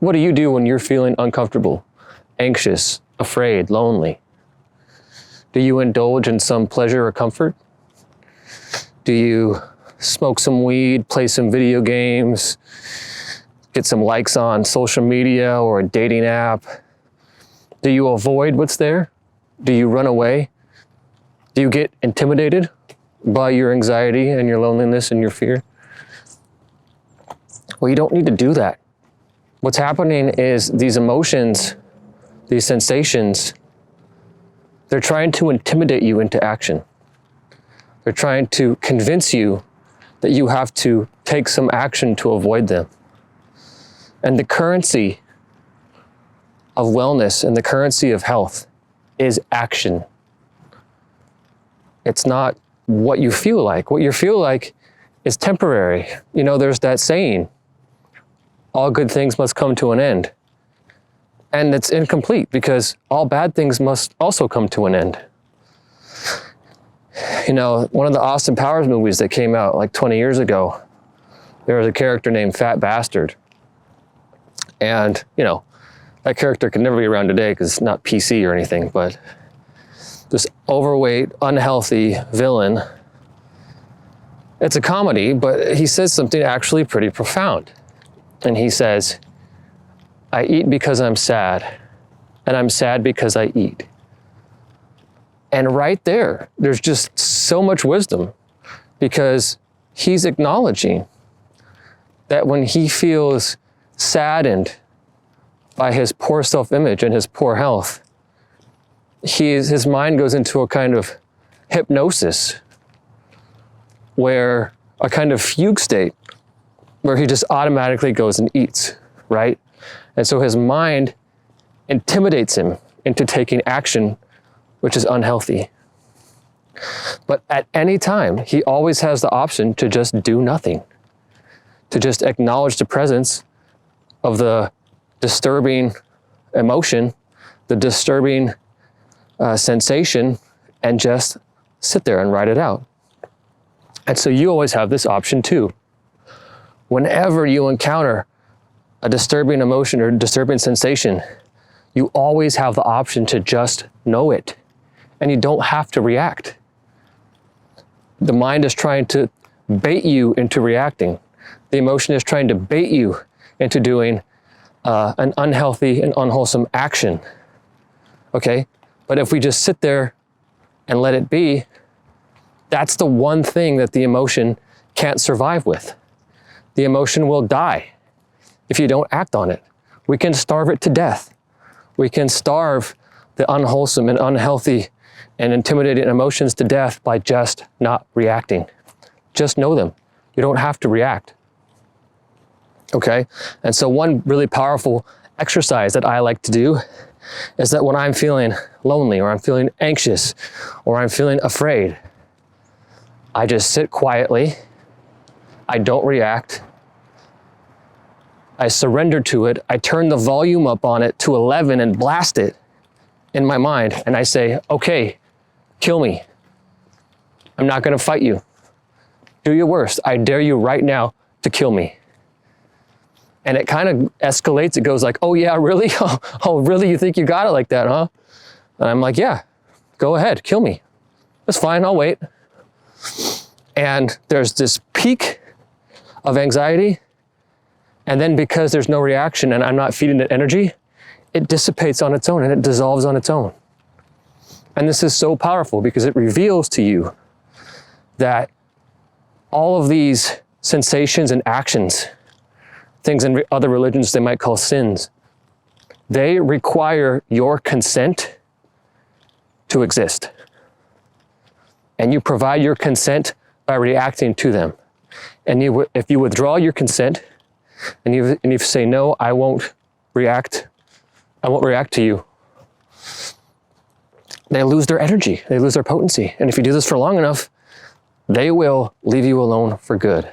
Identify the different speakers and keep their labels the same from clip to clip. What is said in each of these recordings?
Speaker 1: What do you do when you're feeling uncomfortable, anxious, afraid, lonely? Do you indulge in some pleasure or comfort? Do you smoke some weed, play some video games, get some likes on social media or a dating app? Do you avoid what's there? Do you run away? Do you get intimidated by your anxiety and your loneliness and your fear? Well, you don't need to do that. What's happening is these emotions, these sensations, they're trying to intimidate you into action. They're trying to convince you that you have to take some action to avoid them. And the currency of wellness and the currency of health is action. It's not what you feel like. What you feel like is temporary. You know, there's that saying, all good things must come to an end. And it's incomplete because all bad things must also come to an end. You know, one of the Austin Powers movies that came out like 20 years ago, there was a character named Fat Bastard. And, you know, that character could never be around today because it's not PC or anything, but this overweight, unhealthy villain. It's a comedy, but he says something actually pretty profound. And he says, I eat because I'm sad, and I'm sad because I eat. And right there, there's just so much wisdom because he's acknowledging that when he feels saddened by his poor self-image and his poor health, his mind goes into a kind of hypnosis where a kind of fugue state where he just automatically goes and eats, right? And so his mind intimidates him into taking action, which is unhealthy. But at any time, he always has the option to just do nothing, to just acknowledge the presence of the disturbing emotion, the disturbing sensation, and just sit there and ride it out. And so you always have this option too. Whenever you encounter a disturbing emotion or disturbing sensation, you always have the option to just know it, and you don't have to react. The mind is trying to bait you into reacting. The emotion is trying to bait you into doing an unhealthy and unwholesome action, okay? But if we just sit there and let it be, that's the one thing that the emotion can't survive with. The emotion will die if you don't act on it. We can starve it to death. We can starve the unwholesome and unhealthy and intimidating emotions to death by just not reacting. Just know them. You don't have to react. Okay? And so one really powerful exercise that I like to do is that when I'm feeling lonely or I'm feeling anxious or I'm feeling afraid, I just sit quietly. I don't react. I surrender to it. I turn the volume up on it to 11 and blast it in my mind. And I say, okay, kill me. I'm not going to fight you. Do your worst. I dare you right now to kill me. And it kind of escalates. It goes like, oh yeah, really? Oh, really? You think you got it like that, huh? And I'm like, yeah, go ahead, kill me. That's fine, I'll wait. And there's this peak of anxiety. And then because there's no reaction and I'm not feeding it energy, it dissipates on its own and it dissolves on its own. And this is so powerful because it reveals to you that all of these sensations and actions, things in other religions they might call sins, they require your consent to exist. And you provide your consent by reacting to them. And if you withdraw your consent and you say, no, I won't react to you, they lose their energy, they lose their potency. And if you do this for long enough, they will leave you alone for good.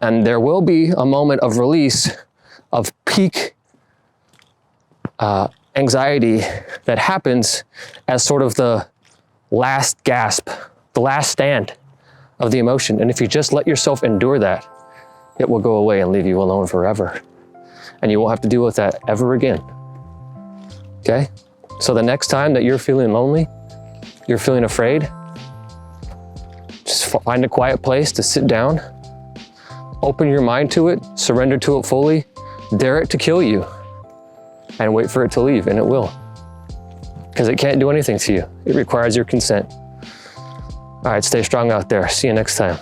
Speaker 1: And there will be a moment of release of peak anxiety that happens as sort of the last gasp, the last stand of the emotion. And if you just let yourself endure that, it will go away and leave you alone forever. and you won't have to deal with that ever again. Okay? So the next time that you're feeling lonely, you're feeling afraid, just find a quiet place to sit down, open your mind to it, surrender to it fully, dare it to kill you, and wait for it to leave, and it will. Because it can't do anything to you. It requires your consent. All right, stay strong out there. See you next time.